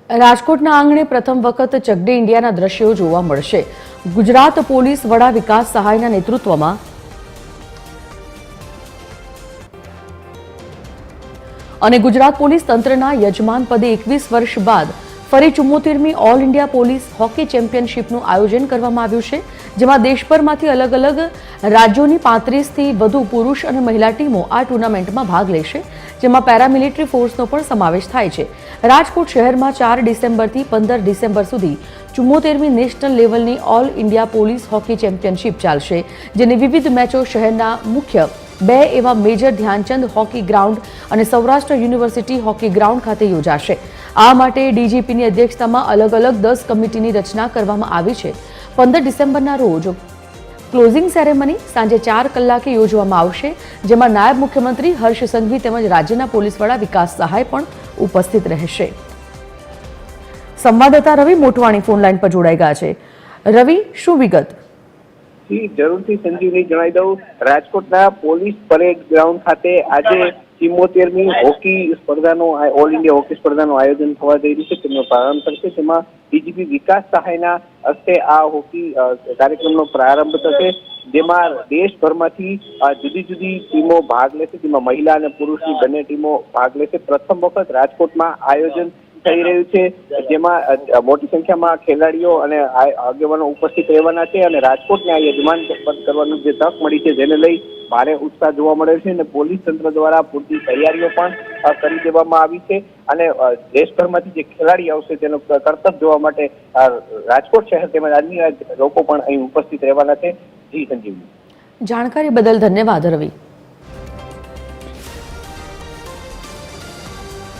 રાજકોટના આંગણે પ્રથમ વખત ચકડે ઇન્ડિયાના દ્રશ્યો જોવા મળશે। ગુજરાત પોલીસ વડા વિકાસ સહાયના નેતૃત્વમાં અને ગુજરાત પોલીસ તંત્રના યજમાન પદે 21 વર્ષ બાદ ફરી 74મી ઓલ ઇન્ડિયા પોલીસ હોકી ચેમ્પિયનશિપનું આયોજન કરવામાં આવ્યું છે, જેમાં દેશભરમાંથી અલગ અલગ રાજ્યોની 35થી વધુ પુરુષ અને મહિલા ટીમો આ ટુર્નામેન્ટમાં ભાગ લેશે, જેમાં પેરામિલિટરી ફોર્સનો પણ સમાવેશ થાય છે। રાજકોટ શહેરમાં 4 ડિસેમ્બરથી 15 ડિસેમ્બર સુધી 74મી નેશનલ લેવલની all India police hockey championship ચાલશે, જેની વિવિધ મેચો શહેરના મુખ્ય 2 એવા મેજર ધ્યાનચંદ હોકી ગ્રાઉન્ડ અને સૌરાષ્ટ્ર યુનિવર્સિટી હોકી ગ્રાઉન્ડ ખાતે યોજાશે। આ માટે ડીજીપીની અધ્યક્ષતામાં અલગ અલગ 10 કમિટીની રચના કરવામાં આવી છે। 15 ડિસેમ્બરના રોજ ક્લોઝિંગ સેરેમની સાંજે 4 કલાકે યોજવામાં આવશે, જેમાં નાયબ મુખ્યમંત્રી હર્ષ સંઘવી તેમજ રાજ્યના પોલીસ વડા વિકાસ સહાય પણ ઉપસ્થિત રહેશે। સંવાદદાતા રવિ મોટવાણી ફોનલાઈન પર જોડાઈ ગયા છે। રવિ, શું વિગત? જરૂરથી સંજીવની જણાવી દઉં, રાજકોટના પોલીસ પરેડ ગ્રાઉન્ડ ખાતે આજે 74મી હોકી સ્પર્ધાનો ઓલ ઇન્ડિયા હોકી સ્પર્ધાનું આયોજન થવા જઈ રહ્યું છે, તેનો પ્રારંભ થશે। તેમાં ડીજીપી વિકાસ સહાયના હસ્તે આ હોકી કાર્યક્રમનો પ્રારંભ થશે, જેમાં દેશભરમાંથી જુદી જુદી ટીમો ભાગ લેશે, જેમાં મહિલા અને પુરુષની બંને ટીમો ભાગ લેશે। પ્રથમ વખત રાજકોટમાં આયોજન થઈ રહ્યું છે, જેમાં મોટી સંખ્યામાં ખેલાડીઓ અને આગેવાનો ઉપસ્થિત રહેવાના છે અને રાજકોટને આ યજમાન પદ કરવાની જે તક મળી છે, જેને લઈ ભારે ઉત્સાહ જોવા મળે છે અને પોલીસ તંત્ર દ્વારા પૂરતી તૈયારીઓ પણ કરી દેવામાં આવી છે અને દેશભરમાંથી જે ખેલાડી આવશે તેનો કરતબ જોવા માટે રાજકોટ શહેર તેમજ અન્ય લોકો પણ અહીં ઉપસ્થિત રહેવાના છે। જી સંજીવની, જાણકારી બદલ ધન્યવાદ રવિ।